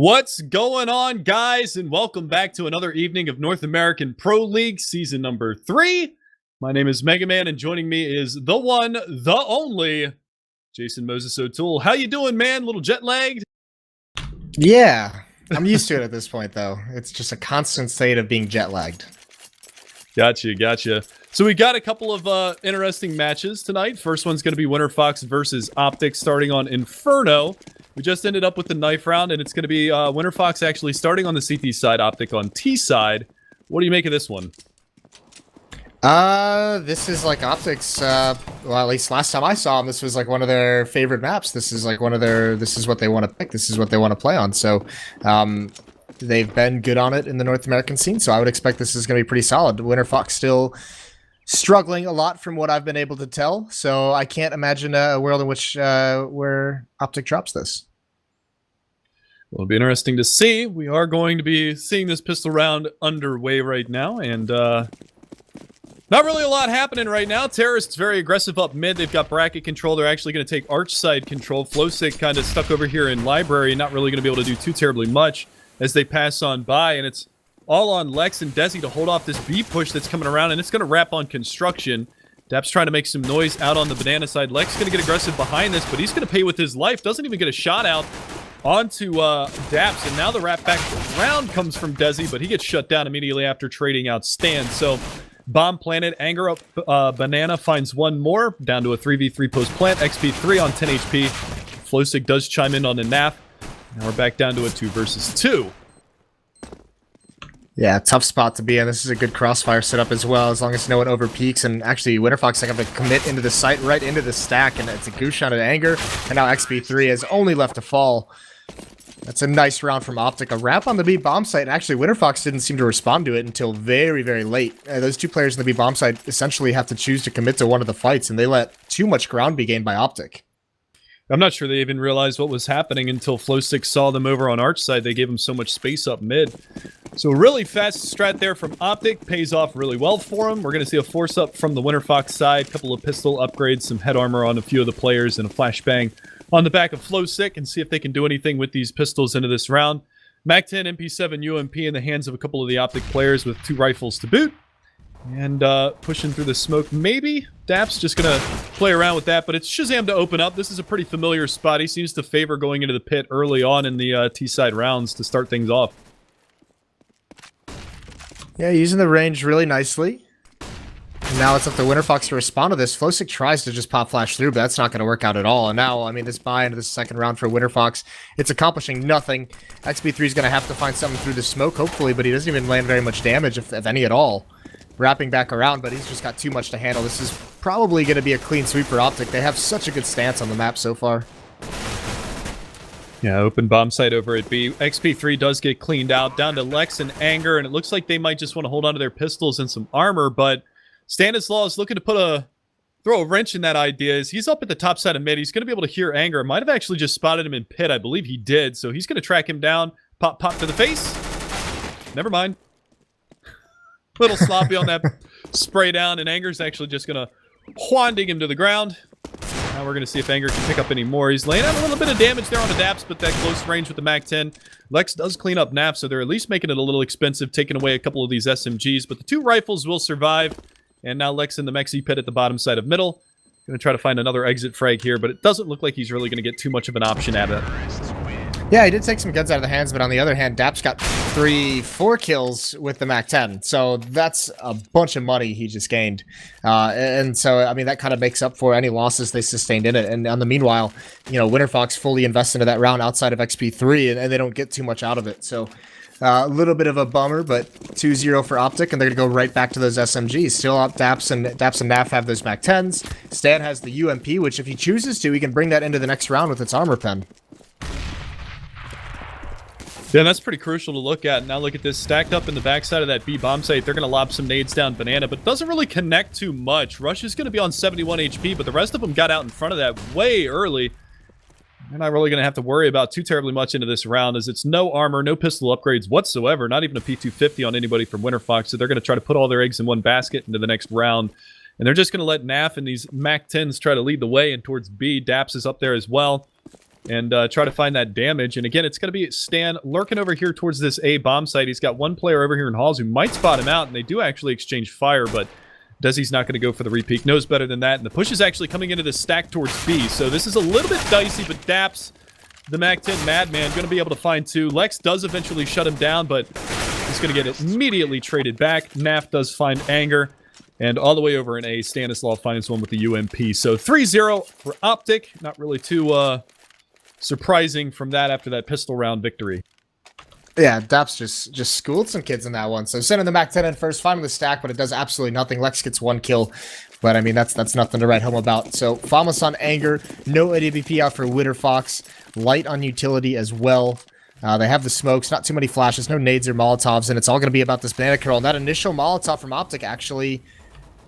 What's going on, guys, and welcome back to another evening of North American Pro League season number 3. My name is Mega Man, and joining me is the one, the only, Jason Moses O'Toole. How you doing, man? A little jet lagged? Yeah, I'm used to it at this point, though. It's just a constant state of being jet lagged. Gotcha. So we got a couple of interesting matches tonight. First one's going to be Winterfox versus OpTic starting on Inferno. We just ended up with the knife round, and it's going to be Winterfox actually starting on the CT side, OpTic on T side. What do you make of this one? This is like OpTic's, well, at least last time I saw them, this was like one of their favorite maps. This is like this is what they want to pick. This is what they want to play on. So, they've been good on it in the North American scene, so I would expect this is going to be pretty solid. Winterfox still struggling a lot from what I've been able to tell, so I can't imagine a world in which where OpTic drops this. Well, it'll be interesting to see. We are going to be seeing this pistol round underway right now, and not really a lot happening right now. Terrorists very aggressive up mid. They've got bracket control. They're actually going to take arch side control. Flowsick kind of stuck over here in library, not really going to be able to do too terribly much as they pass on by, and it's all on Lex and Desi to hold off this B push that's coming around, and it's going to wrap on construction. Dap's trying to make some noise out on the banana side. Lex going to get aggressive behind this, but he's going to pay with his life. Doesn't even get a shot out onto Daps, and now the wrap back round comes from Desi, but he gets shut down immediately after trading out Stan. So bomb planted, anger up, banana finds one more, down to a 3v3 post plant, XP3 on 10 HP. Flowsick does chime in on the NAF. Now we're back down to a 2 versus 2. Yeah, tough spot to be in. This is a good crossfire setup as well, as long as no one over peaks. And actually, Winterfox have to commit into the site, right into the stack, and it's a goose shot at anger. And now XP3 has only left to fall. That's a nice round from OpTic. A wrap on the B bomb site. Actually, Winterfox didn't seem to respond to it until very, very late. Those two players in the B bomb site essentially have to choose to commit to one of the fights, and they let too much ground be gained by OpTic. I'm not sure they even realized what was happening until Flowstick saw them over on arch side. They gave them so much space up mid. So a really fast strat there from OpTic. Pays off really well for them. We're going to see a force up from the Winterfox side. A couple of pistol upgrades, some head armor on a few of the players, and a flashbang on the back of Flowstick, and see if they can do anything with these pistols into this round. MAC-10 MP7 UMP in the hands of a couple of the OpTic players with 2 rifles to boot. And pushing through the smoke, maybe. Dap's just going to play around with that, but it's Shazam to open up. This is a pretty familiar spot. He seems to favor going into the pit early on in the T-side rounds to start things off. Yeah, using the range really nicely. And now it's up to Winterfox to respond to this. Flowsick tries to just pop flash through, but that's not going to work out at all. And now, I mean, this buy into the second round for Winterfox, it's accomplishing nothing. XP3 is going to have to find something through the smoke, hopefully, but he doesn't even land very much damage, if any at all. Wrapping back around, but he's just got too much to handle. This is probably going to be a clean sweep for OpTic. They have such a good stance on the map so far. Yeah, open bomb site over at B. XP3 does get cleaned out, down to Lex and Anger, and it looks like they might just want to hold on to their pistols and some armor, but Stanislaw is looking to throw a wrench in that idea. He's up at the top side of mid. He's going to be able to hear Anger. Might have actually just spotted him in pit. I believe he did, so he's going to track him down. Pop to the face. Never mind. Little sloppy on that spray down, and Anger's actually just going to Juan-ding him to the ground. Now we're going to see if Anger can pick up any more. He's laying out a little bit of damage there on the Daps, but that close range with the MAC-10. Lex does clean up NAF, so they're at least making it a little expensive, taking away a couple of these SMGs, but the 2 rifles will survive. And now Lex in the Mexi pit at the bottom side of middle. Going to try to find another exit frag here, but it doesn't look like he's really going to get too much of an option at it. Yeah, he did take some guns out of the hands, but on the other hand, Dap's got 4 kills with the MAC-10. So that's a bunch of money he just gained. And so, I mean, that kind of makes up for any losses they sustained in it. And on the meanwhile, you know, Winterfox fully invests into that round outside of XP3, and they don't get too much out of it. So a little bit of a bummer, but 2-0 for OpTic, and they're going to go right back to those SMGs. Still up, Daps and NAF have those MAC-10s. Stan has the UMP, which if he chooses to, he can bring that into the next round with its armor pen. Yeah, that's pretty crucial to look at. Now look at this. Stacked up in the backside of that B bomb site. They're going to lob some nades down Banana, but doesn't really connect too much. Rush is going to be on 71 HP, but the rest of them got out in front of that way early. They're not really going to have to worry about too terribly much into this round, as it's no armor, no pistol upgrades whatsoever, not even a P250 on anybody from Winterfox, so they're going to try to put all their eggs in one basket into the next round. And they're just going to let NAF and these MAC-10s try to lead the way and towards B. Daps is up there as well. and try to find that damage. And again, it's going to be Stan lurking over here towards this A bomb site. He's got one player over here in Halls who might spot him out, and they do actually exchange fire, but Desi's not going to go for the repeat. Knows better than that, and the push is actually coming into the stack towards B. So this is a little bit dicey, but Daps, the MAC-10 Madman, going to be able to find two. Lex does eventually shut him down, but he's going to get it immediately traded back. Naf does find Anger, and all the way over in A, Stanislav finds one with the UMP. So 3-0 for OpTic. Not really too surprising from that after that pistol round victory. Yeah, Daps just schooled some kids in that one. So sending the MAC-10 in first, finding the stack, but it does absolutely nothing. Lex gets one kill, but I mean, that's nothing to write home about. So Famas on Anger, no AWP out for Winterfox, light on utility as well. They have the smokes, not too many flashes, no nades or Molotovs, and it's all going to be about this banana curl. And that initial Molotov from OpTic actually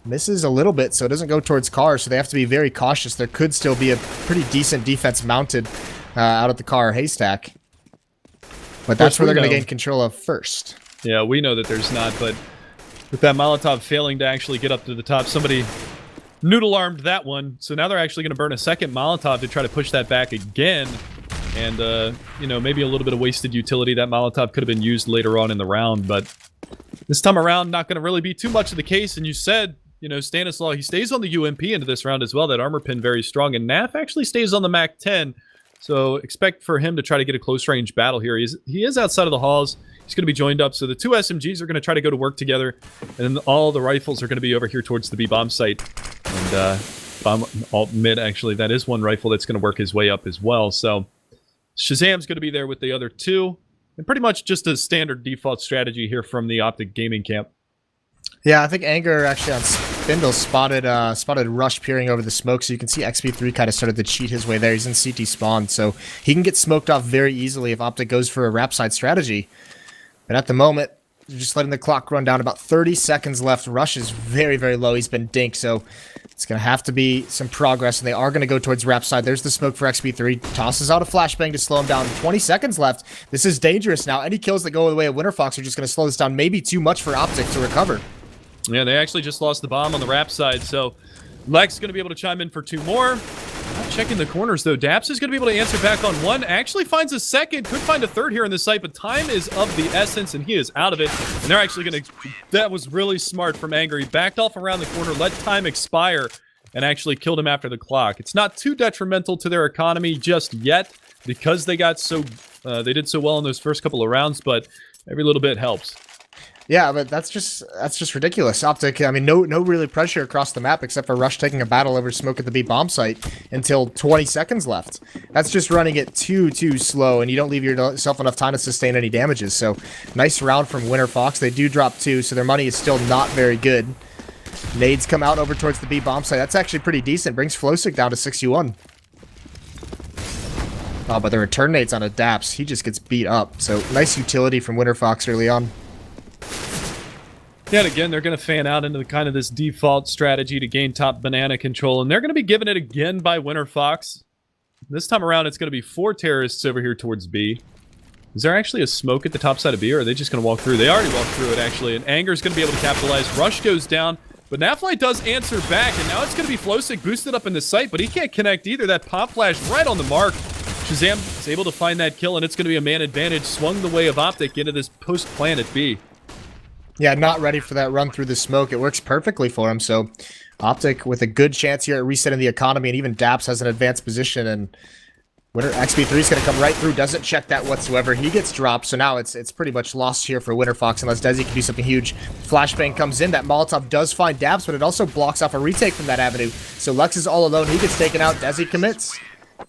misses a little bit, so it doesn't go towards car, so they have to be very cautious. There could still be a pretty decent defense mounted out at the car haystack. But that's where they're going to gain control of first. Yeah, we know that there's not, but with that Molotov failing to actually get up to the top, somebody noodle-armed that one. So now they're actually going to burn a second Molotov to try to push that back again. And, you know, maybe a little bit of wasted utility. That Molotov could have been used later on in the round, but this time around, not going to really be too much of the case. And you said, you know, Stanislav, he stays on the UMP into this round as well. That armor pin very strong. And Naf actually stays on the MAC-10. So expect for him to try to get a close-range battle here. He is outside of the halls. He's going to be joined up. So the two SMGs are going to try to go to work together. And then all the rifles are going to be over here towards the B-bomb site. And bomb alt mid, actually, that is one rifle that's going to work his way up as well. So Shazam's going to be there with the other two. And pretty much just a standard default strategy here from the OpTic gaming camp. Yeah, I think Anger actually on Spindle spotted Rush peering over the smoke, so you can see XP3 kind of started to cheat his way there. He's in CT spawn, so he can get smoked off very easily if OpTic goes for a wrap side strategy. But at the moment, you're just letting the clock run down. About 30 seconds left. Rush is very, very low. He's been dinked, so it's going to have to be some progress, and they are going to go towards wrap side. There's the smoke for XP3. Tosses out a flashbang to slow him down. 20 seconds left. This is dangerous now. Any kills that go the way of Winterfox are just going to slow this down. Maybe too much for OpTic to recover. Yeah, they actually just lost the bomb on the wrap side, so Lex is going to be able to chime in for two more. Not checking the corners, though. Daps is going to be able to answer back on one. Actually finds a second. Could find a third here in this site, but time is of the essence, and he is out of it. And they're actually going to... That was really smart from Anger. He backed off around the corner, let time expire, and actually killed him after the clock. It's not too detrimental to their economy just yet, because they got so... they did so well in those first couple of rounds, but every little bit helps. Yeah, but that's just ridiculous. OpTic, I mean, no really pressure across the map except for Rush taking a battle over smoke at the B bomb site until 20 seconds left. That's just running it too slow, and you don't leave yourself enough time to sustain any damages. So, nice round from Winterfox. They do drop two, so their money is still not very good. Nades come out over towards the B bomb site. That's actually pretty decent. Brings Flowsick down to 61. Oh, but the return nades on a Daps, he just gets beat up. So, nice utility from Winterfox early on. Yeah, and again, they're going to fan out into kind of this default strategy to gain top banana control, and they're going to be given it again by Winterfox. This time around, it's going to be 4 terrorists over here towards B. Is there actually a smoke at the top side of B, or are they just going to walk through? They already walked through it, actually, and Anger's going to be able to capitalize. Rush goes down, but Naflight does answer back, and now it's going to be Flowsick boosted up in the site, but he can't connect either. That pop flash right on the mark. Shazam is able to find that kill, and it's going to be a man advantage. Swung the way of OpTic into this post-plant at B. Yeah, not ready for that run through the smoke. It works perfectly for him, so OpTic with a good chance here at resetting the economy, and even Daps has an advanced position, and XP3 is going to come right through, doesn't check that whatsoever. He gets dropped, so now it's pretty much lost here for Winterfox unless Desi can do something huge. Flashbang comes in, that Molotov does find Daps, but it also blocks off a retake from that avenue. So Lex is all alone, he gets taken out, Desi commits.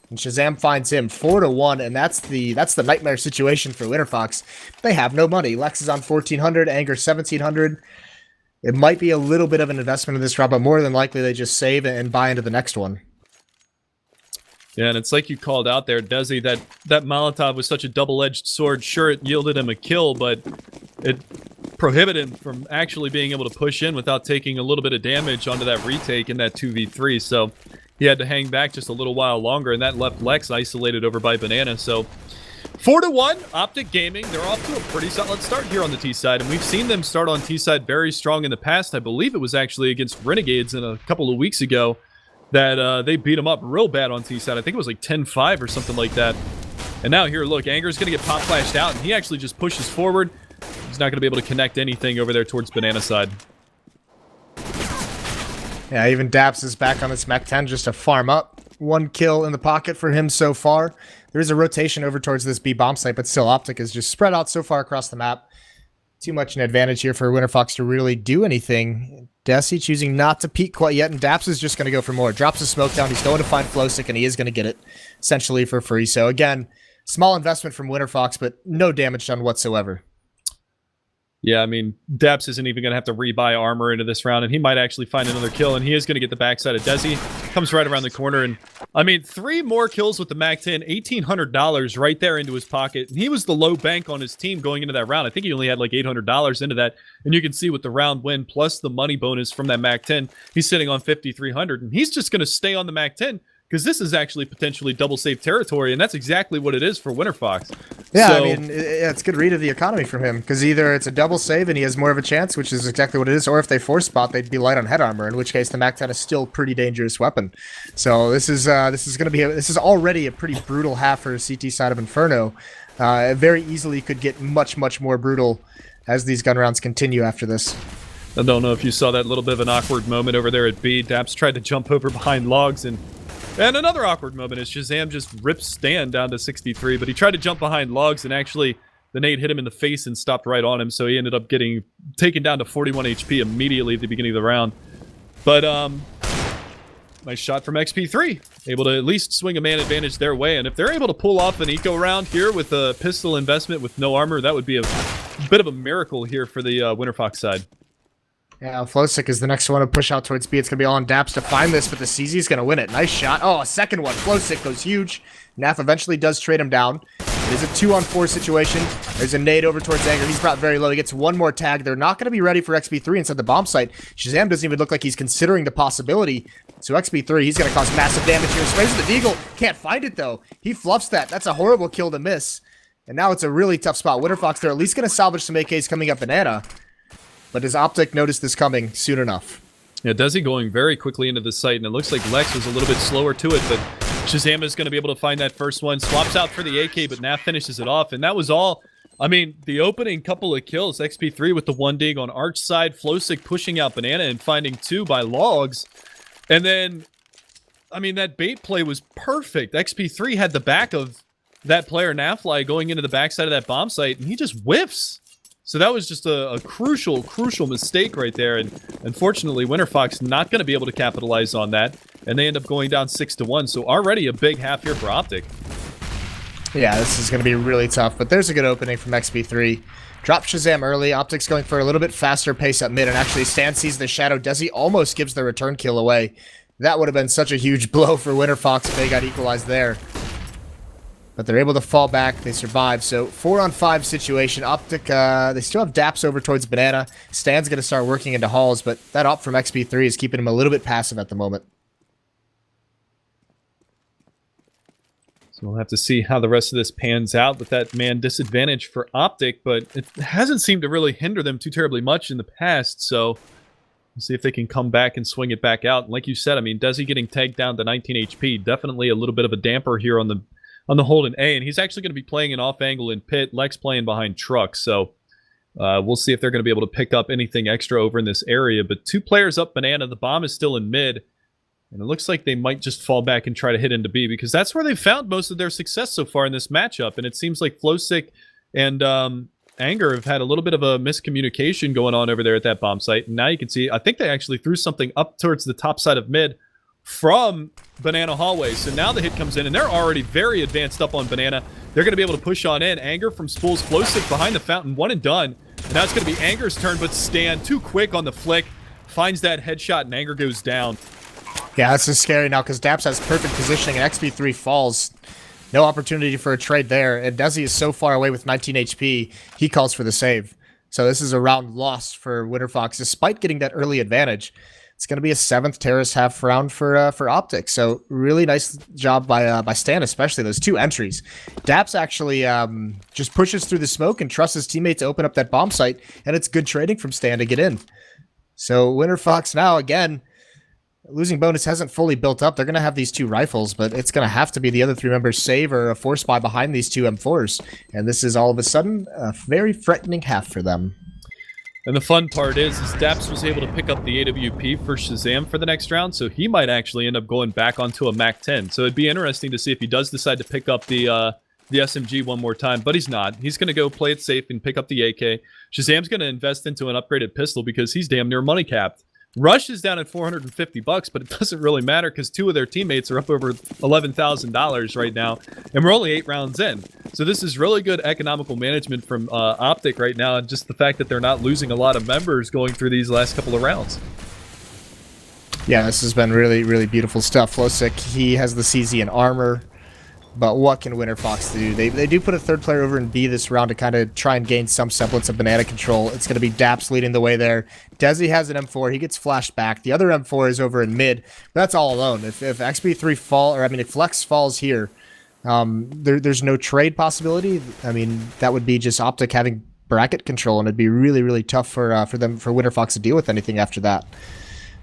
And Shazam finds him 4-1, and that's the nightmare situation for Winterfox. They have no money. Lex is on 1,400, Anger 1,700. It might be a little bit of an investment in this round, but more than likely they just save and buy into the next one. Yeah, and it's like you called out there, Desi, that Molotov was such a double-edged sword. Sure, it yielded him a kill, but it prohibited him from actually being able to push in without taking a little bit of damage onto that retake in that 2v3. So he had to hang back just a little while longer, and that left Lex isolated over by Banana. So 4-1, OpTic Gaming. They're off to a pretty solid start here on the T side, and we've seen them start on T side very strong in the past. I believe it was actually against Renegades a couple of weeks ago. that they beat him up real bad on T-side. I think it was like 10-5 or something like that. And now here, look, Anger's going to get pop flashed out, and he actually just pushes forward. He's not going to be able to connect anything over there towards Banana side. Yeah, even Daps is back on this Mech 10 just to farm up. 1 kill in the pocket for him so far. There is a rotation over towards this B bomb site, but still OpTic is just spread out so far across the map. Too much an advantage here for Winterfox to really do anything. Desi choosing not to peek quite yet, and Daps is just going to go for more. Drops a smoke down. He's going to find Flowstick, and he is going to get it essentially for free. So again, small investment from Winterfox, but no damage done whatsoever. Yeah, I mean, Daps isn't even going to have to rebuy armor into this round, and he might actually find another kill, and he is going to get the backside of Desi. Comes right around the corner, and I mean, 3 more kills with the MAC-10, $1,800 right there into his pocket. And he was the low bank on his team going into that round. I think he only had like $800 into that, and you can see with the round win plus the money bonus from that MAC-10, he's sitting on $5,300, and he's just going to stay on the MAC-10 because this is actually potentially double save territory, and that's exactly what it is for Winterfox. Yeah, so, I mean, it's a good read of the economy from him, because either it's a double save and he has more of a chance, which is exactly what it is, or if they force spot, they'd be light on head armor, in which case the MAC-10 is still a pretty dangerous weapon. So this is already a pretty brutal half for CT side of Inferno. It very easily could get much, much more brutal as these gun rounds continue after this. I don't know if you saw that little bit of an awkward moment over there at B. Daps tried to jump over behind logs, and another awkward moment is Shazam just rips Stan down to 63, but he tried to jump behind logs, and actually the nade hit him in the face and stopped right on him, so he ended up getting taken down to 41 HP immediately at the beginning of the round. But, nice shot from XP3. Able to at least swing a man advantage their way, and if they're able to pull off an eco round here with a pistol investment with no armor, that would be a bit of a miracle here for the Winterfox side. Yeah, Flowstick is the next one to push out towards B. It's going to be all on Daps to find this, but the CZ is going to win it. Nice shot. Oh, a second one. Flowstick goes huge. Naf eventually does trade him down. It is a 2-on-4 situation. There's a nade over towards Anger. He's brought very low. He gets one more tag. They're not going to be ready for XP3 inside the bomb site. Shazam doesn't even look like he's considering the possibility. So XP3, he's going to cause massive damage here. Sprays with the Deagle. Can't find it, though. He fluffs that. That's a horrible kill to miss. And now it's a really tough spot. Winterfox, they're at least going to salvage some AKs coming up Banana. But does OpTic notice this coming soon enough? Yeah, Desi going very quickly into the site, and it looks like Lex was a little bit slower to it, but Shazam is going to be able to find that first one. Swaps out for the AK, but Naf finishes it off, and that was all. I mean, the opening couple of kills, XP3 with the 1 dig on Arch side, Flowstick pushing out Banana and finding 2 by logs. And then, I mean, that bait play was perfect. XP3 had the back of that player, Nafly, going into the backside of that bomb site, and he just whiffs. So that was just a crucial mistake right there, and unfortunately, Winterfox not going to be able to capitalize on that, and they end up going down 6-1. So already a big half here for OpTic. Yeah, this is going to be really tough, but there's a good opening from XP3. Drop Shazam early. OpTic's going for a little bit faster pace up mid, and actually Stan sees the shadow. Desi almost gives the return kill away. That would have been such a huge blow for Winterfox if they got equalized there. But they're able to fall back. They survive. So 4-on-5 situation. OpTic, they still have Daps over towards Banana. Stan's going to start working into halls, but that op from XP3 is keeping him a little bit passive at the moment. So we'll have to see how the rest of this pans out with that man disadvantage for OpTic, but it hasn't seemed to really hinder them too terribly much in the past, so we'll see if they can come back and swing it back out. And like you said, I mean, Desi getting tagged down to 19 HP, definitely a little bit of a damper here on the hold in A, and he's actually going to be playing an off angle in pit. Lex playing behind truck, so we'll see if they're going to be able to pick up anything extra over in this area. But 2 players up Banana. The bomb is still in mid, and it looks like they might just fall back and try to hit into B, because that's where they've found most of their success so far in this matchup. And it seems like Flowstick and Anger have had a little bit of a miscommunication going on over there at that bomb site. And now you can see, I think they actually threw something up towards the top side of mid from Banana hallway. So now the hit comes in, and they're already very advanced up on Banana. They're going to be able to push on in. Anger from Spools, Flowstick behind the fountain, 1 and done. And now it's going to be Anger's turn, but Stan, too quick on the flick, finds that headshot, and Anger goes down. Yeah, this is scary now, because Daps has perfect positioning, and XP3 falls. No opportunity for a trade there, and Desi is so far away with 19 HP, he calls for the save. So this is a round lost for Winterfox, despite getting that early advantage. It's going to be a 7th terrace half round for OpTic. So really nice job by Stan, especially those 2 entries. Daps actually just pushes through the smoke and trusts his teammate to open up that bomb site, and it's good trading from Stan to get in. So Winterfox now, again, losing bonus hasn't fully built up. They're going to have these 2 rifles, but it's going to have to be the other 3 members save or a force buy behind these 2 M4s. And this is all of a sudden a very threatening half for them. And the fun part is Daps was able to pick up the AWP for Shazam for the next round, so he might actually end up going back onto a MAC-10. So it'd be interesting to see if he does decide to pick up the SMG one more time, but he's not. He's going to go play it safe and pick up the AK. Shazam's going to invest into an upgraded pistol because he's damn near money capped. Rush is down at $450, but it doesn't really matter because 2 of their teammates are up over $11,000 right now, and we're only 8 rounds in. So this is really good economical management from OpTic right now, and just the fact that they're not losing a lot of members going through these last couple of rounds. Yeah, this has been really, really beautiful stuff. Flowsick, he has the CZ and armor. But what can Winterfox do? They do put a 3rd player over in B this round to kind of try and gain some semblance of banana control. It's going to be Daps leading the way there. Desi has an M4. He gets flashed back. The other M4 is over in mid. But that's all alone. If XP3 if Flex falls here, there's no trade possibility. I mean, that would be just OpTic having bracket control, and it'd be really, really tough for Winterfox to deal with anything after that.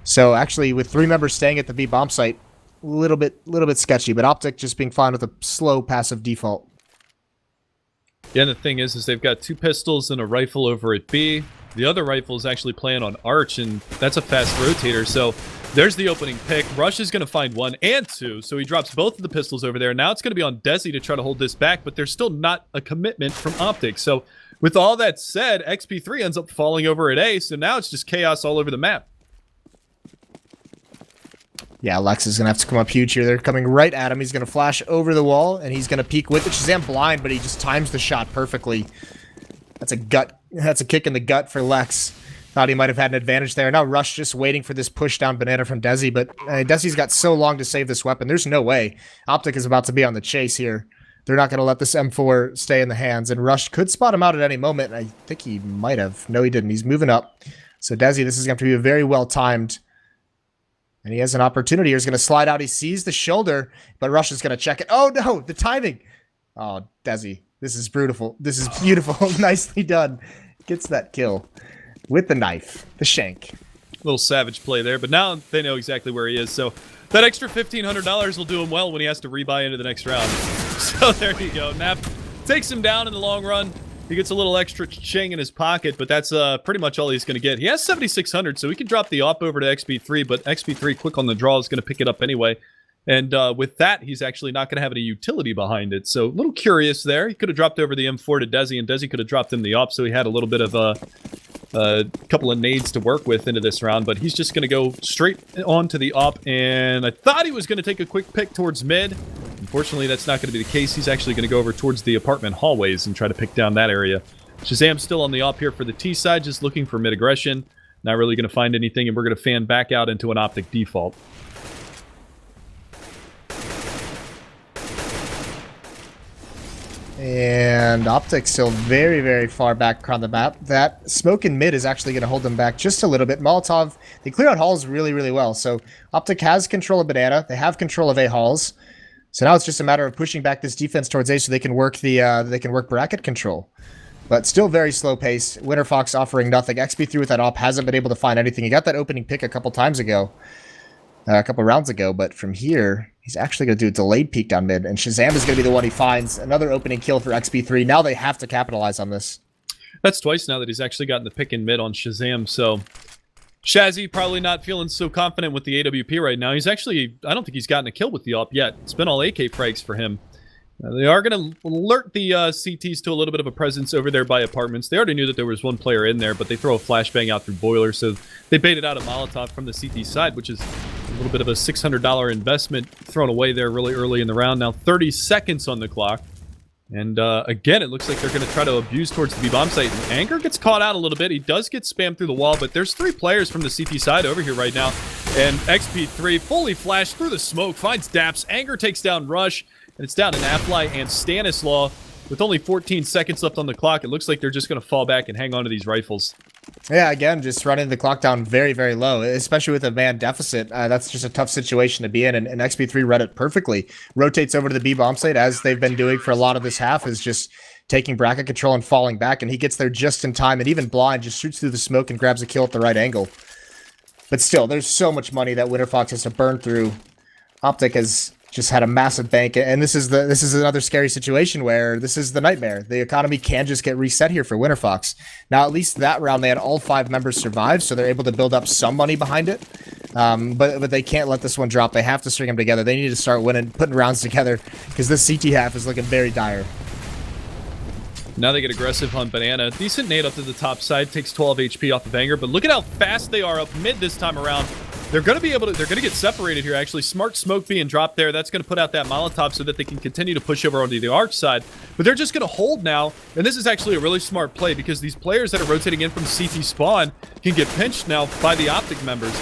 So actually, with 3 members staying at the B bomb site, a little bit sketchy, but OpTic just being fine with a slow passive default. Yeah, and the thing is they've got 2 pistols and a rifle over at B. The other rifle is actually playing on Arch, and that's a fast rotator, so there's the opening pick. Rush is going to find 1 and 2, so he drops both of the pistols over there. Now it's going to be on Desi to try to hold this back, but there's still not a commitment from OpTic. So with all that said, XP3 ends up falling over at A, so now it's just chaos all over the map. Yeah, Lex is going to have to come up huge here. They're coming right at him. He's going to flash over the wall, and he's going to peek with it. Shazam blind, but he just times the shot perfectly. That's a kick in the gut for Lex. Thought he might have had an advantage there. Now Rush just waiting for this push down banana from Desi, but Desi's got so long to save this weapon. There's no way. OpTic is about to be on the chase here. They're not going to let this M4 stay in the hands, and Rush could spot him out at any moment. I think he might have. No, he didn't. He's moving up. So Desi, this is going to be a very well-timed. And he has an opportunity. He's going to slide out. He sees the shoulder, but Rush is going to check it. Oh, no, the timing. Oh, Desi, this is beautiful. This is beautiful. Nicely done. Gets that kill with the knife, the shank. Little savage play there, but now they know exactly where he is. So that extra $1,500 will do him well when he has to rebuy into the next round. So there you go. Nap takes him down in the long run. He gets a little extra ching in his pocket, but that's pretty much all he's going to get. He has 7,600, so he can drop the op over to XP3, but XP3, quick on the draw, is going to pick it up anyway. And with that, he's actually not going to have any utility behind it. So a little curious there. He could have dropped over the M4 to Desi, and Desi could have dropped him the op, so he had a little bit of a couple of nades to work with into this round, but he's just going to go straight on to the op, and I thought he was going to take a quick pick towards mid. Unfortunately, that's not going to be the case. He's actually going to go over towards the apartment hallways and try to pick down that area. Shazam's still on the op here for the T side, just looking for mid-aggression. Not really going to find anything, and we're going to fan back out into an OpTic default. And OpTic still very, very far back on the map. That smoke in mid is actually going to hold them back just a little bit. Molotov, they clear out halls really, really well. So OpTic has control of banana. They have control of A halls. So now it's just a matter of pushing back this defense towards A so they can work bracket control. But still very slow pace. Winterfox offering nothing. XP3 with that op hasn't been able to find anything. He got that opening pick a couple rounds ago, but from here, he's actually going to do a delayed peek down mid, and Shazam is going to be the one he finds. Another opening kill for XP3. Now they have to capitalize on this. That's twice now that he's actually gotten the pick in mid on Shazam, so Shazzy probably not feeling so confident with the AWP right now. He's actually, I don't think he's gotten a kill with the op yet. It's been all AK frags for him. They are going to alert the CTs to a little bit of a presence over there by apartments. They already knew that there was one player in there, but they throw a flashbang out through boiler, so they baited out a Molotov from the CT side, which is a little bit of a $600 investment thrown away there really early in the round. Now 30 seconds on the clock. And again, it looks like they're going to try to abuse towards the B-bomb site. And Anger gets caught out a little bit. He does get spammed through the wall, but there's 3 players from the CT side over here right now. And XP3 fully flashed through the smoke, finds Daps. Anger takes down Rush, and it's down to Nafly and Stanislaw. With only 14 seconds left on the clock, it looks like they're just going to fall back and hang on to these rifles. Yeah, again, just running the clock down very, very low, especially with a man deficit. That's just a tough situation to be in, and XP3 read it perfectly. Rotates over to the B-bomb site, as they've been doing for a lot of this half, is just taking bracket control and falling back, and he gets there just in time, and even blind just shoots through the smoke and grabs a kill at the right angle. But still, there's so much money that Winterfox has to burn through. OpTic has just had a massive bank, and this is another scary situation where this is the nightmare. The economy can just get reset here for Winterfox. Now, at least that round, they had all 5 members survive, so they're able to build up some money behind it. But they can't let this one drop. They have to string them together. They need to start putting rounds together, because this CT half is looking very dire. Now they get aggressive on Banana. Decent nade up to the top side, takes 12 HP off of Anger, but look at how fast they are up mid this time around. They're going to get separated here, actually. Smart smoke being dropped there. That's going to put out that Molotov so that they can continue to push over onto the arch side. But they're just going to hold now. And this is actually a really smart play because these players that are rotating in from CT spawn can get pinched now by the OpTic members.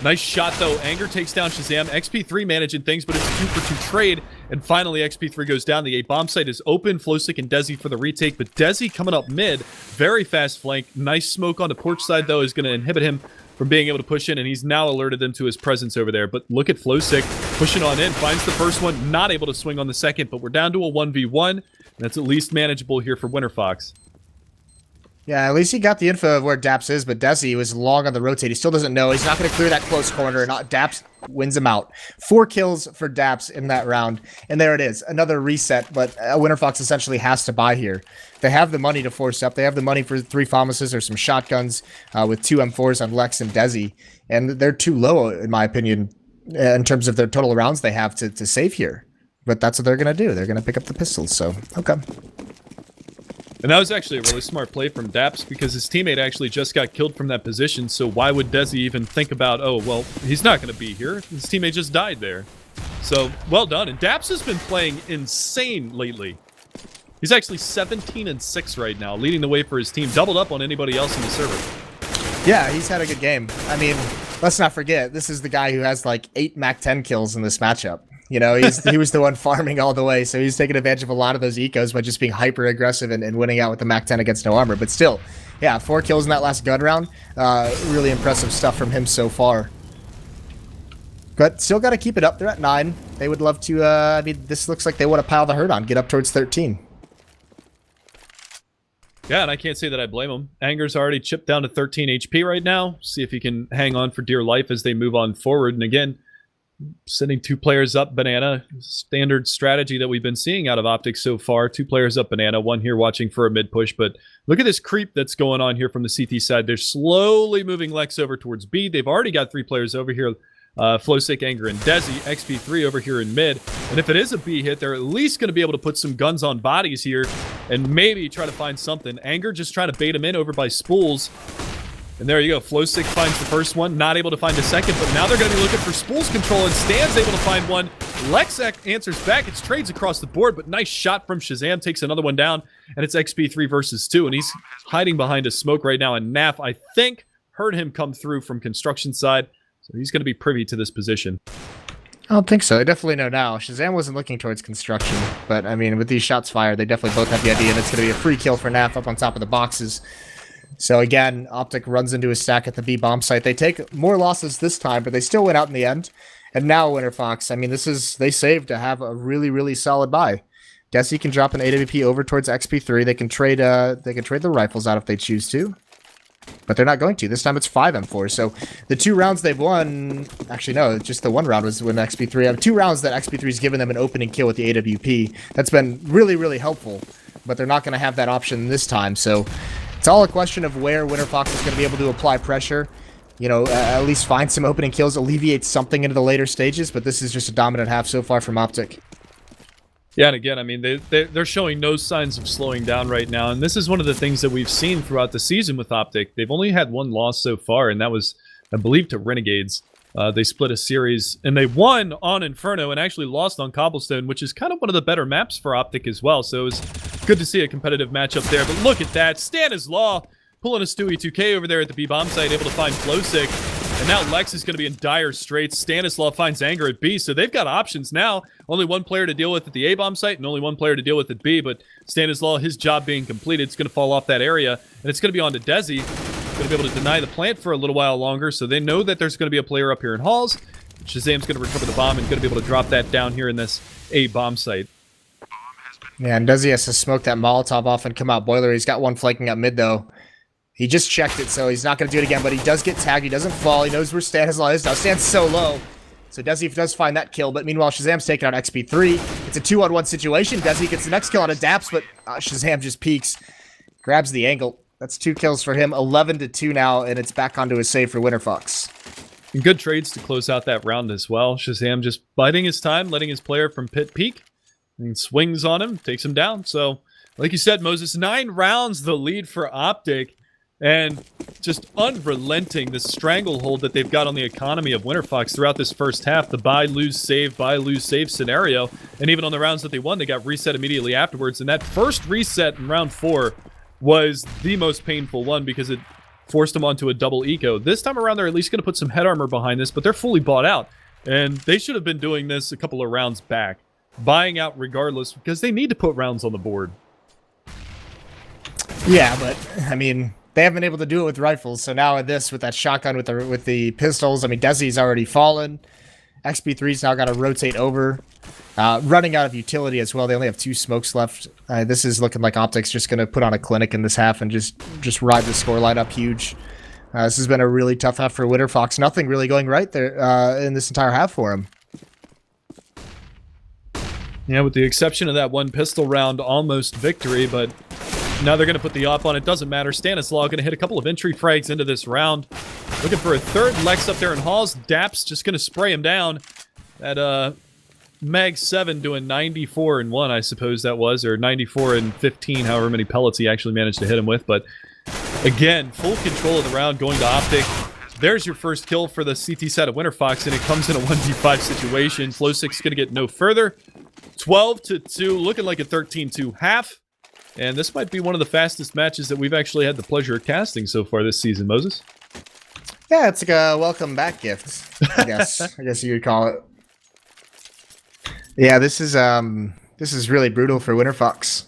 Nice shot, though. Anger takes down Shazam. XP3 managing things, but it's a 2-for-2 trade. And finally, XP3 goes down. The A bomb site is open. Flowstick and Desi for the retake. But Desi coming up mid. Very fast flank. Nice smoke on the porch side, though, is going to inhibit him from being able to push in, and he's now alerted them to his presence over there. But look at Flowstick pushing on in, finds the first one, not able to swing on the second, but we're down to a 1v1. That's at least manageable here for Winterfox. Yeah, at least he got the info of where Daps is, but Desi was long on the rotate. He still doesn't know. He's not going to clear that close corner, and Daps wins him out. 4 kills for Daps in that round, and there it is. Another reset, but Winterfox essentially has to buy here. They have the money to force up. They have the money for 3 FAMASes or some shotguns with 2 M4s on Lex and Desi, and they're too low, in my opinion, in terms of their total rounds they have to save here. But that's what they're going to do. They're going to pick up the pistols, so okay. And that was actually a really smart play from Daps because his teammate actually just got killed from that position, so why would Desi even think about, oh, well, he's not going to be here. His teammate just died there. So, well done. And Daps has been playing insane lately. He's actually 17-6 right now, leading the way for his team. Doubled up on anybody else in the server. Yeah, he's had a good game. I mean, let's not forget, this is the guy who has like 8 MAC-10 kills in this matchup. You know, he was the one farming all the way, so he's taking advantage of a lot of those ecos by just being hyper-aggressive and winning out with the MAC-10 against no armor. But still, yeah, 4 kills in that last gun round. Really impressive stuff from him so far. But still got to keep it up. They're at 9. They would love to, I mean, this looks like they want to pile the herd on, get up towards 13. Yeah, and I can't say that I blame him. Anger's already chipped down to 13 HP right now. See if he can hang on for dear life as they move on forward. And again, sending 2 players up Banana, standard strategy that we've been seeing out of OpTic so far. 2 players up Banana, 1 here watching for a mid push. But look at this creep that's going on here from the CT side. They're slowly moving Lex over towards B. They've already got 3 players over here. Flowstick, Anger, and Desi. XP3 over here in mid. And if it is a B hit, they're at least going to be able to put some guns on bodies here and maybe try to find something. Anger just trying to bait him in over by Spools. And there you go. Flowstick finds the first one. Not able to find a second, but now they're going to be looking for Spools control, and Stan's able to find one. Lex answers back. It's trades across the board, but nice shot from Shazam. Takes another one down, and it's XP3 versus 2, and he's hiding behind a smoke right now. And Naf, I think, heard him come through from construction side, so he's going to be privy to this position. I don't think so. I definitely know now. Shazam wasn't looking towards construction, but I mean, with these shots fired, they definitely both have the idea, and it's going to be a free kill for Naf up on top of the boxes. So again, OpTic runs into a stack at the B bomb site. They take more losses this time, but they still win out in the end. And now Winterfox, I mean, they saved to have a really, really solid buy. Desi can drop an AWP over towards XP3. They can trade the rifles out if they choose to, but they're not going to. This time it's 5 M4. So the 2 rounds they've won, actually no, just the 1 round was when XP3 have 2 rounds that XP3's given them an opening kill with the AWP. That's been really, really helpful, but they're not going to have that option this time. So it's all a question of where Winterfox is going to be able to apply pressure. You know, at least find some opening kills, alleviate something into the later stages, but this is just a dominant half so far from OpTic. Yeah, and again, I mean, they're showing no signs of slowing down right now, and this is one of the things that we've seen throughout the season with OpTic. They've only had 1 loss so far, and that was, I believe, to Renegades. They split a series, and they won on Inferno and actually lost on Cobblestone, which is kind of one of the better maps for OpTic as well, so it was good to see a competitive matchup there. But look at that, Stanislaw pulling a Stewie 2K over there at the B bomb site, able to find Flowstick. And now Lex is going to be in dire straits. Stanislaw finds Anger at B, so they've got options now. Only 1 player to deal with at the A-bomb site and only 1 player to deal with at B, but Stanislaw, his job being completed, it's going to fall off that area, and it's going to be on to Desi. Going to be able to deny the plant for a little while longer, so they know that there's going to be a player up here in Halls. Shazam's going to recover the bomb and going to be able to drop that down here in this A-bomb site. Yeah, and Desi has to smoke that Molotov off and come out boiler. He's got 1 flanking up mid, though. He just checked it, so he's not going to do it again, but he does get tagged. He doesn't fall. He knows where Stanislaw is. Now, Stan's so low. So Desi does find that kill, but meanwhile, Shazam's taking out XP3. It's a 2-on-1 situation. Desi gets the next kill on a Daps, but Shazam just peeks. Grabs the angle. That's 2 kills for him. 11-2 now, and it's back onto his save for Winterfox. And good trades to close out that round as well. Shazam just biding his time, letting his player from pit peek, and swings on him, takes him down. So, like you said, Moses, 9 rounds the lead for OpTic. And just unrelenting, the stranglehold that they've got on the economy of Winterfox throughout this first half, the buy, lose, save scenario. And even on the rounds that they won, they got reset immediately afterwards. And that first reset in round 4 was the most painful one because it forced them onto a double eco. This time around, they're at least going to put some head armor behind this, but they're fully bought out. And they should have been doing this a couple of rounds back, buying out regardless, because they need to put rounds on the board. Yeah, but, I mean, they haven't been able to do it with rifles, so now with this, with that shotgun, with the pistols, I mean, Desi's already fallen. XP3's now got to rotate over. Running out of utility as well. They only have 2 smokes left. This is looking like OpTic's just going to put on a clinic in this half and just ride the scoreline up huge. This has been a really tough half for Winterfox. Nothing really going right there in this entire half for him. Yeah, with the exception of that one pistol round, almost victory, but now they're going to put the op on. It doesn't matter. Stanislaw going to hit a couple of entry frags into this round. Looking for a third. Lex up there in Halls. Daps just going to spray him down. That Mag 7 doing 94 and 1, I suppose that was, or 94 and 15, however many pellets he actually managed to hit him with. But again, full control of the round going to OpTic. There's your first kill for the CT side of Winterfox, and it comes in a 1v5 situation. Flow6 going to get no further. 12-2, looking like a 13-2 half. And this might be one of the fastest matches that we've actually had the pleasure of casting so far this season, Moses. Yeah, it's like a welcome back gift, I guess. I guess you could call it. Yeah, this is really brutal for Winterfox.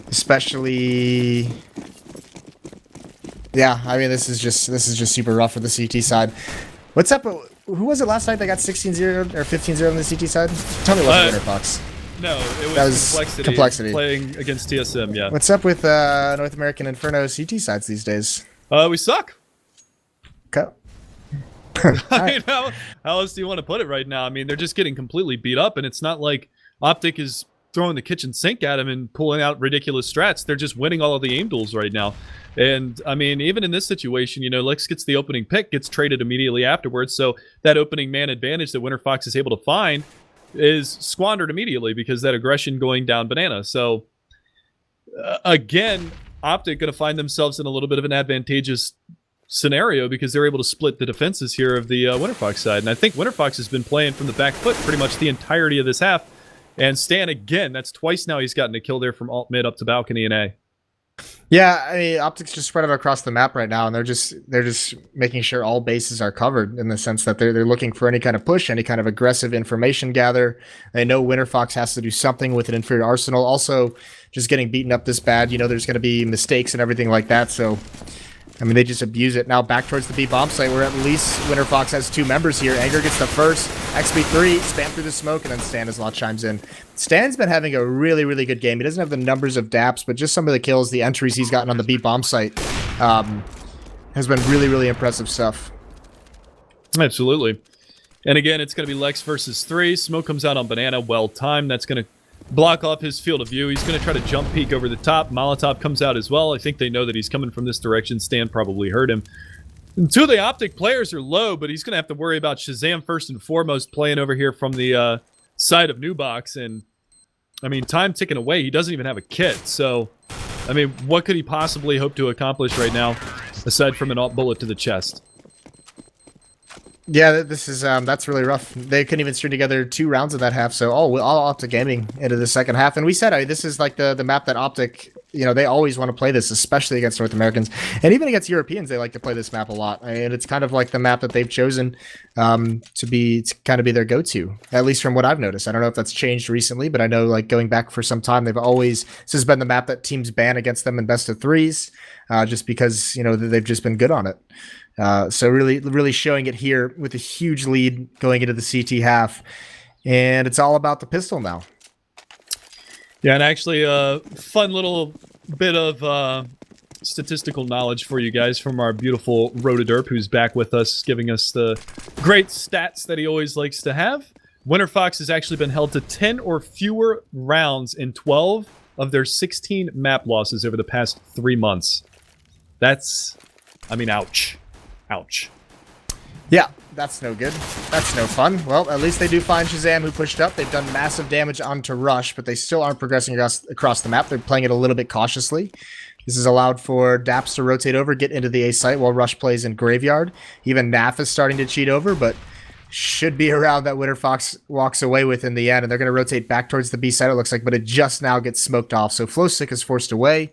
Especially, yeah, I mean this is just super rough for the CT side. What's up? Who was it last night that got 16-0 or 15-0 on the CT side? Tell me what Winterfox. No, it was Complexity playing against TSM, yeah. What's up with North American Inferno CT sides these days? We suck. Okay. I mean, how else do you want to put it right now? I mean, they're just getting completely beat up, and it's not like OpTic is throwing the kitchen sink at him and pulling out ridiculous strats. They're just winning all of the aim duels right now. And, I mean, even in this situation, you know, Lex gets the opening pick, gets traded immediately afterwards, so that opening man advantage that Winterfox is able to find is squandered immediately because that aggression going down banana. So, again, OpTic going to find themselves in a little bit of an advantageous scenario because they're able to split the defenses here of the Winterfox side. And I think Winterfox has been playing from the back foot pretty much the entirety of this half. And Stan, again, that's twice now he's gotten a kill there from alt mid up to balcony and A. Yeah, I mean, OpTic's just spread out across the map right now, and they're just making sure all bases are covered in the sense that they're looking for any kind of push, any kind of aggressive information gather. They know Winterfox has to do something with an inferior arsenal. Also, just getting beaten up this bad, you know, there's going to be mistakes and everything like that. So, I mean, they just abuse it. Now back towards the B bomb site, where at least Winterfox has 2 members here. Anger gets the first, XP3, spam through the smoke, and then Stanislaw chimes in. Stan's been having a really, really good game. He doesn't have the numbers of Daps, but just some of the kills, the entries he's gotten on the B bomb site has been really, really impressive stuff. Absolutely. And again, it's going to be Lex versus 3. Smoke comes out on Banana, well timed. That's going to block off his field of view. He's going to try to jump peek over the top. Molotov comes out as well. I think they know that he's coming from this direction. Stan probably heard him. And 2 of the OpTic players are low, but he's going to have to worry about Shazam first and foremost playing over here from the side of New Box. And, I mean, time ticking away. He doesn't even have a kit. So, I mean, what could he possibly hope to accomplish right now aside from an alt bullet to the chest? Yeah, this is that's really rough. They couldn't even string together 2 rounds in that half, so all OpTic gaming into the second half. And we said, I mean, this is like the map that OpTic, you know, they always want to play this, especially against North Americans. And even against Europeans, they like to play this map a lot. And it's kind of like the map that they've chosen to kind of be their go-to, at least from what I've noticed. I don't know if that's changed recently, but I know, like, going back for some time, this has been the map that teams ban against them in best of 3s, just because, you know, they've just been good on it. So really showing it here with a huge lead going into the CT half. And it's all about the pistol now. Yeah, and actually a fun little bit of statistical knowledge for you guys from our beautiful Rotoderp, who's back with us, giving us the great stats that he always likes to have. Winterfox has actually been held to 10 or fewer rounds in 12 of their 16 map losses over the past 3 months. That's, I mean, ouch. Ouch. Yeah, that's no good. That's no fun. Well, at least they do find Shazam, who pushed up. They've done massive damage onto Rush, but they still aren't progressing across the map. They're playing it a little bit cautiously. This has allowed for Daps to rotate over, get into the A site while Rush plays in Graveyard. Even Naf is starting to cheat over, but should be around that Winterfox walks away with in the end, and they're going to rotate back towards the B site, it looks like, but it just now gets smoked off. So Flowstick is forced away.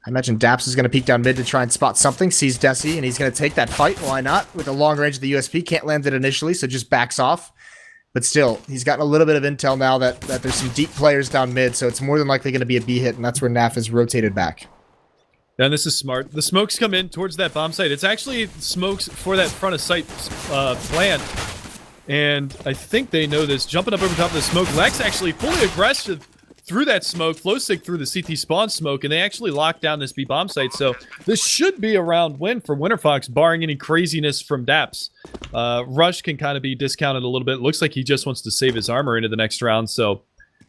I imagine Daps is going to peek down mid to try and spot something, sees Desi, and he's going to take that fight. Why not? With the long range of the USP, can't land it initially, so just backs off. But still, he's gotten a little bit of intel now that there's some deep players down mid, so it's more than likely going to be a B hit, and that's where Naf is rotated back. And this is smart. The smokes come in towards that bomb site. It's actually smokes for that front of site plant. And I think they know this. Jumping up over top of the smoke. Lex actually fully aggressive through that smoke. Flowstick through the CT spawn smoke. And they actually locked down this B bomb site. So this should be a round win for Winterfox, barring any craziness from Daps. Rush can kind of be discounted a little bit. Looks like he just wants to save his armor into the next round. So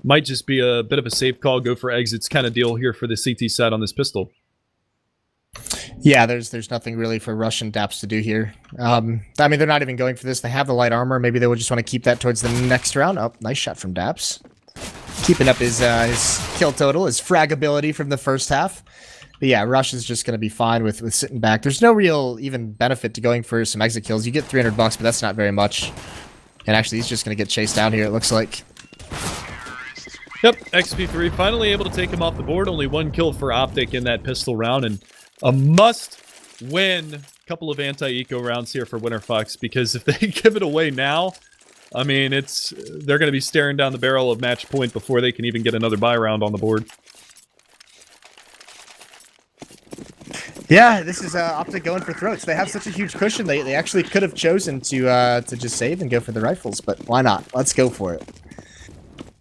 might just be a bit of a safe call. Go for exits kind of deal here for the CT side on this pistol. Yeah, there's nothing really for Rush and Daps to do here. I mean, they're not even going for this. They have the light armor. Maybe they will just want to keep that towards the next round. Oh, nice shot from Daps. Keeping up his kill total, his frag ability from the first half. But yeah, Rush is just going to be fine with sitting back. There's no real even benefit to going for some exit kills. You get $300, but that's not very much. And actually, he's just going to get chased down here, it looks like. Yep, XP3 finally able to take him off the board. Only 1 kill for OpTic in that pistol round, and a must-win couple of anti-eco rounds here for Winterfox, because if they give it away now, I mean, they're going to be staring down the barrel of match point before they can even get another buy round on the board. Yeah, this is OpTic going for throats. They have such a huge cushion. They actually could have chosen to just save and go for the rifles, but why not? Let's go for it.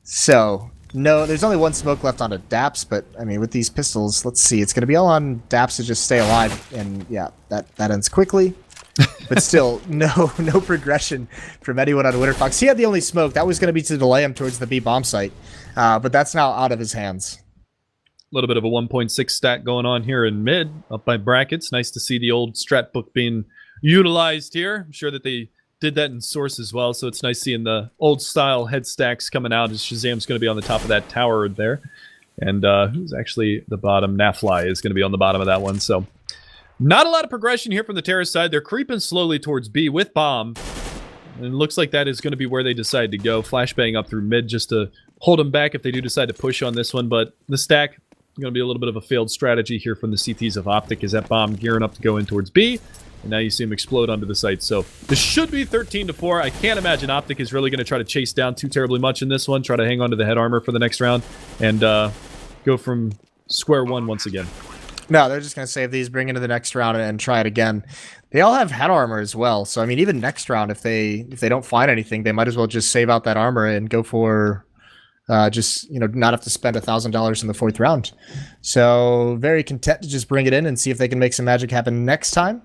So, no, there's only 1 smoke left on a Daps, but, I mean, with these pistols, let's see. It's going to be all on Daps to just stay alive, and, yeah, that ends quickly. But still, no progression from anyone on Winterfox. He had the only smoke. That was going to be to delay him towards the B bomb site, but that's now out of his hands. A little bit of a 1.6 stat going on here in mid, up by brackets. Nice to see the old strat book being utilized here. I'm sure that they did that in Source as well, so it's nice seeing the old-style head stacks coming out as Shazam's going to be on the top of that tower there. And who's actually the bottom? Nafly is going to be on the bottom of that one, so not a lot of progression here from the terrace side. They're creeping slowly towards B with bomb, and it looks like that is going to be where they decide to go. Flashbang up through mid just to hold them back if they do decide to push on this one, but the stack is going to be a little bit of a failed strategy here from the CTs of OpTic as that bomb gearing up to go in towards B. And now you see him explode onto the site. So this should be 13-4. I can't imagine OpTic is really going to try to chase down too terribly much in this one. Try to hang on to the head armor for the next round. And go from square one once again. No, they're just going to save these, bring into the next round, and try it again. They all have head armor as well. So, I mean, even next round, if they don't find anything, they might as well just save out that armor and go for just, not have to spend $1,000 in the 4th round. So, very content to just bring it in and see if they can make some magic happen next time.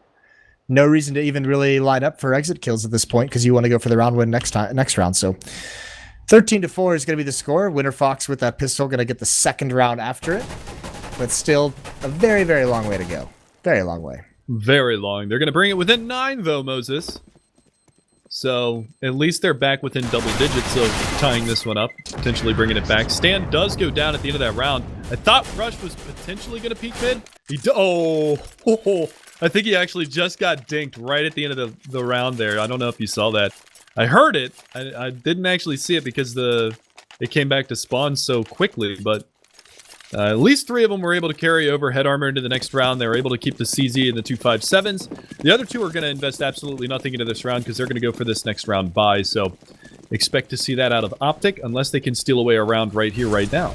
No reason to even really line up for exit kills at this point because you want to go for the round win next round. So 13-4 is going to be the score. Winterfox with that pistol going to get the 2nd round after it, but still a very, very long way to go. Very long way. Very long. They're going to bring it within 9 though, Moses. So at least they're back within double digits of tying this one up, potentially bringing it back. Stan does go down at the end of that round. I thought Rush was potentially going to peek mid. I think he actually just got dinked right at the end of the round there. I don't know if you saw that. I heard it. I didn't actually see it because it came back to spawn so quickly, but at least 3 of them were able to carry over head armor into the next round. They were able to keep the CZ and the 257s. The other 2 are going to invest absolutely nothing into this round because they're going to go for this next round buy. So expect to see that out of OpTic unless they can steal away a round right here, right now.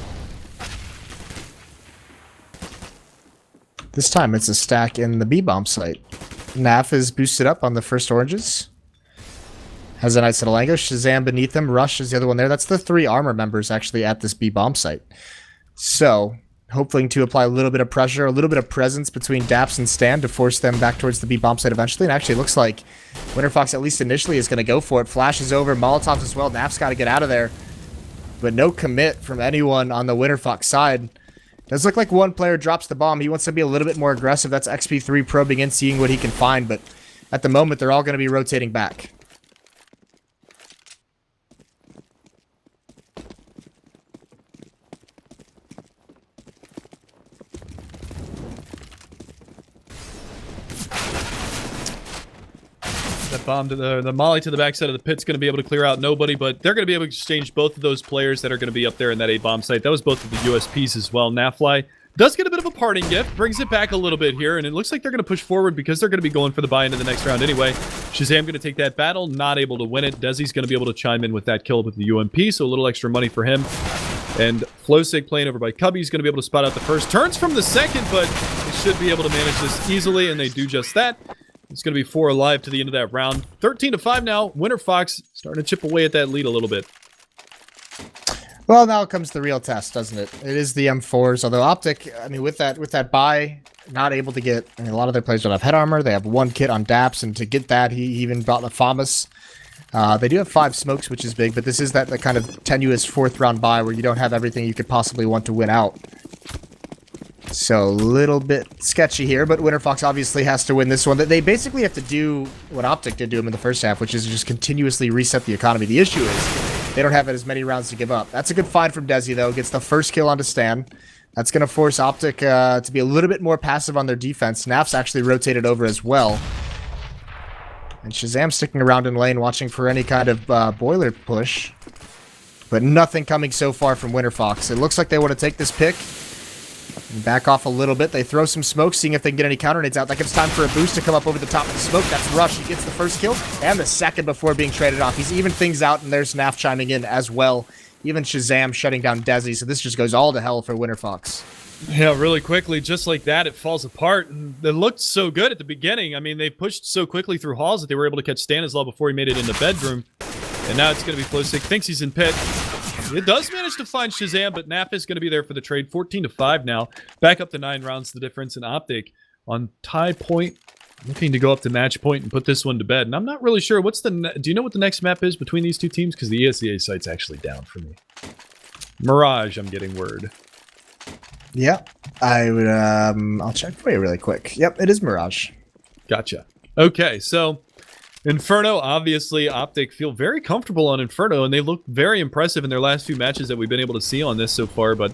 This time it's a stack in the B-bomb site. Naf is boosted up on the first oranges. Has a nice little angle. Shazam beneath him. Rush is the other one there. That's the 3 armor members actually at this B-bomb site. So, hoping to apply a little bit of pressure, a little bit of presence between Daps and Stan to force them back towards the B bomb site eventually. And actually, it looks like Winterfox, at least initially, is going to go for it. Flash is over, Molotovs as well. Naf's got to get out of there. But no commit from anyone on the Winterfox side. Does look like one player drops the bomb. He wants to be a little bit more aggressive. That's XP3 probing in, seeing what he can find. But at the moment, they're all going to be rotating back. That bomb to the molly to the backside of the pit's going to be able to clear out nobody, but they're going to be able to exchange both of those players that are going to be up there in that A bomb site. That was both of the USPs as well. Nafly does get a bit of a parting gift, brings it back a little bit here, and it looks like they're going to push forward because they're going to be going for the buy into the next round anyway. Shazam going to take that battle, not able to win it. Desi's going to be able to chime in with that kill with the UMP, so a little extra money for him. And Flowsick playing over by Cubby is going to be able to spot out the first. Turns from the second, but they should be able to manage this easily, and they do just that. It's going to be 4 alive to the end of that round. 13-5 now. Winterfox starting to chip away at that lead a little bit. Well, now comes the real test, doesn't it? It is the M4s. Although OpTic, I mean, with that buy, not able to get. I mean, a lot of their players don't have head armor. They have 1 kit on Daps, and to get that, he even brought the FAMAS. They do have 5 smokes, which is big, but this is that the kind of tenuous 4th round buy where you don't have everything you could possibly want to win out. So, a little bit sketchy here, but Winterfox obviously has to win this one. They basically have to do what OpTic did to him in the first half, which is just continuously reset the economy. The issue is they don't have as many rounds to give up. That's a good find from Desi, though. Gets the first kill onto Stan. That's going to force OpTic to be a little bit more passive on their defense. Naf's actually rotated over as well. And Shazam sticking around in lane, watching for any kind of boiler push. But nothing coming so far from Winterfox. It looks like they want to take this pick. And back off a little bit. They throw some smoke, seeing if they can get any counter nades out. That gives time for a boost to come up over the top of the smoke. That's Rush. He gets the first kill and the second before being traded off. He's even things out, and there's Naf chiming in as well. Even Shazam shutting down Desi, so this just goes all to hell for Winterfox. Yeah, really quickly, just like that, it falls apart. And it looked so good at the beginning. I mean, they pushed so quickly through halls that they were able to catch Stanislaw before he made it in the bedroom. And now it's going to be Flowsick. Thinks he's in pit. It does manage to find Shazam, but Naf is going to be there for the trade. 14-5 now. Back up to 9 rounds, the difference in OpTic on tie point. Looking to go up to match point and put this one to bed. And I'm not really sure. What's the... Do you know what the next map is between these two teams? Because the ESEA site's actually down for me. Mirage, I'm getting word. Yeah, I would... I'll check for you really quick. Yep, it is Mirage. Gotcha. Okay, so... Inferno, obviously, OpTic feel very comfortable on Inferno, and they look very impressive in their last few matches that we've been able to see on this so far, but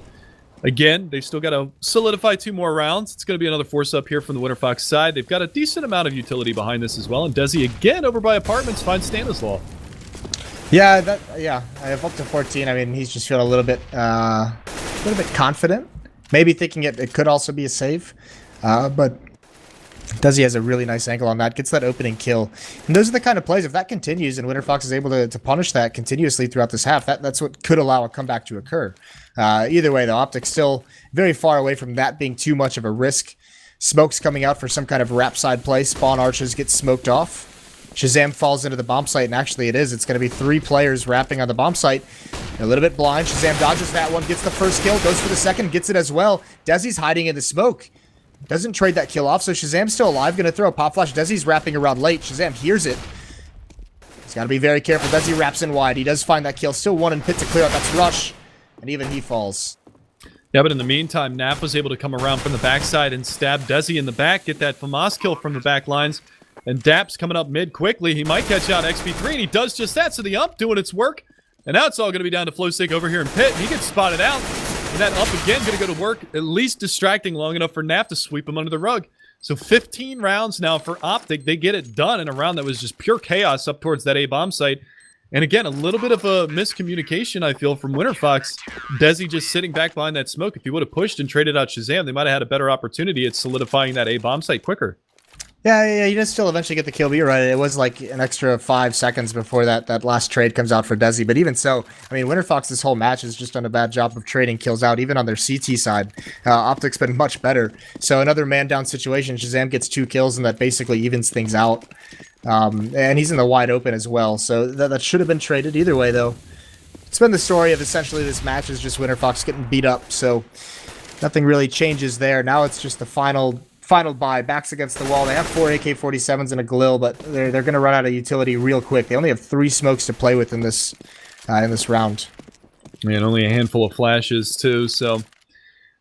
again, they've still got to solidify 2 more rounds. It's going to be another force up here from the Winterfox side. They've got a decent amount of utility behind this as well, and Desi again over by Apartments finds Stanislaw. Yeah, I have up to 14. I mean, he's just feeling a little bit confident. Maybe thinking it could also be a save, but... Desi has a really nice angle on that, gets that opening kill. And those are the kind of plays, if that continues and Winterfox is able to punish that continuously throughout this half, that's what could allow a comeback to occur. Either way, though, OpTic's still very far away from that being too much of a risk. Smoke's coming out for some kind of wrap side play. Spawn arches get smoked off. Shazam falls into the bomb site, and actually it is. It's going to be 3 players wrapping on the bomb site. A little bit blind. Shazam dodges that one, gets the first kill, goes for the second, gets it as well. Desi's hiding in the smoke. Doesn't trade that kill off, so Shazam's still alive. Gonna throw a pop flash. Desi's wrapping around late. Shazam hears it. He's gotta be very careful. Desi wraps in wide. He does find that kill. Still 1 in pit to clear out. That's Rush. And even he falls. Yeah, but in the meantime, Nap was able to come around from the backside and stab Desi in the back, get that FAMAS kill from the back lines. And Dap's coming up mid quickly. He might catch out XP3, and he does just that. So the ump doing its work. And now it's all gonna be down to Flowsick over here in pit. He gets spotted out. And that up again, going to go to work, at least distracting long enough for Naf to sweep him under the rug. So 15 rounds now for OpTic. They get it done in a round that was just pure chaos up towards that A-bomb site. And again, a little bit of a miscommunication, I feel, from Winterfox. Desi just sitting back behind that smoke. If he would have pushed and traded out Shazam, they might have had a better opportunity at solidifying that A-bomb site quicker. Yeah, you just still eventually get the kill, but you're right. It was like an extra 5 seconds before that last trade comes out for Desi. But even so, I mean, Winterfox this whole match has just done a bad job of trading kills out, even on their CT side. OpTic's been much better. So another man-down situation. Shazam gets 2 kills, and that basically evens things out. And he's in the wide open as well. So that should have been traded either way, though. It's been the story of essentially this match is just Winterfox getting beat up. So nothing really changes there. Now it's just the final buy. Backs against the wall. They have 4 AK-47s and a Galil, but they're going to run out of utility real quick. They only have 3 smokes to play with in this round. And only a handful of flashes too, so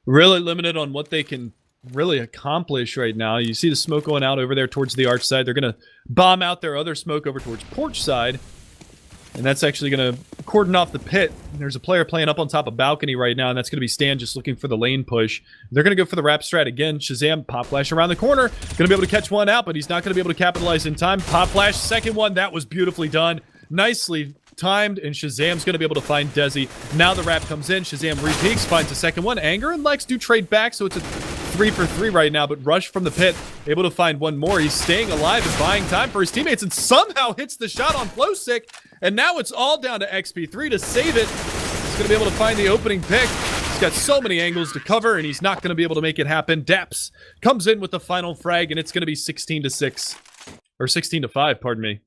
really limited on what they can really accomplish right now. You see the smoke going out over there towards the arch side. They're going to bomb out their other smoke over towards porch side. And that's actually going to cordon off the pit. There's a player playing up on top of balcony right now, and that's going to be Stan just looking for the lane push. They're going to go for the wrap strat again. Shazam, pop flash around the corner. Going to be able to catch one out, but he's not going to be able to capitalize in time. Pop flash, second one. That was beautifully done. Nicely timed, and Shazam's going to be able to find Desi. Now the wrap comes in. Shazam re-peeks, finds a second one. Anger and Lex do trade back, so it's a 3 for 3 right now, but Rush from the pit, able to find one more. He's staying alive and buying time for his teammates, and somehow hits the shot on Flowsick, and now it's all down to XP3 to save it. He's going to be able to find the opening pick. He's got so many angles to cover, and he's not going to be able to make it happen. Daps comes in with the final frag, and it's going to be 16-6. Or 16-5, pardon me.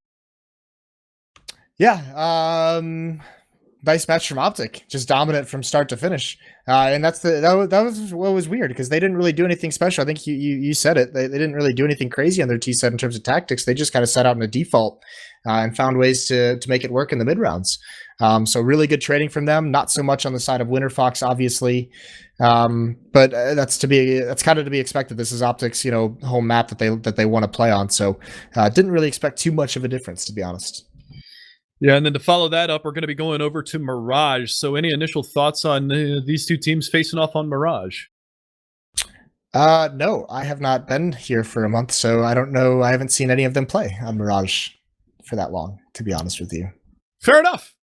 Yeah, nice match from OpTic, just dominant from start to finish, and that was what was weird, because they didn't really do anything special. I think you said it. They didn't really do anything crazy on their T set in terms of tactics. They just kind of set out in a default and found ways to make it work in the mid rounds. So really good trading from them. Not so much on the side of Winterfox, obviously, but that's kind of to be expected. This is OpTic's home map that they want to play on. So didn't really expect too much of a difference, to be honest. Yeah, and then to follow that up, we're going to be going over to Mirage. So any initial thoughts on these two teams facing off on Mirage? No, I have not been here for a month, so I don't know. I haven't seen any of them play on Mirage for that long, to be honest with you. Fair enough.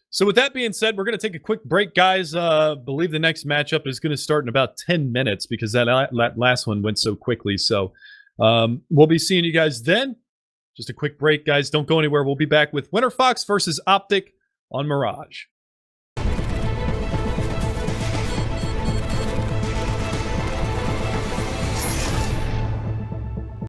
So with that being said, we're going to take a quick break, guys. Believe the next matchup is going to start in about 10 minutes because that last one went so quickly. So we'll be seeing you guys then. Just a quick break, guys. Don't go anywhere. We'll be back with Winterfox versus OpTic on Mirage.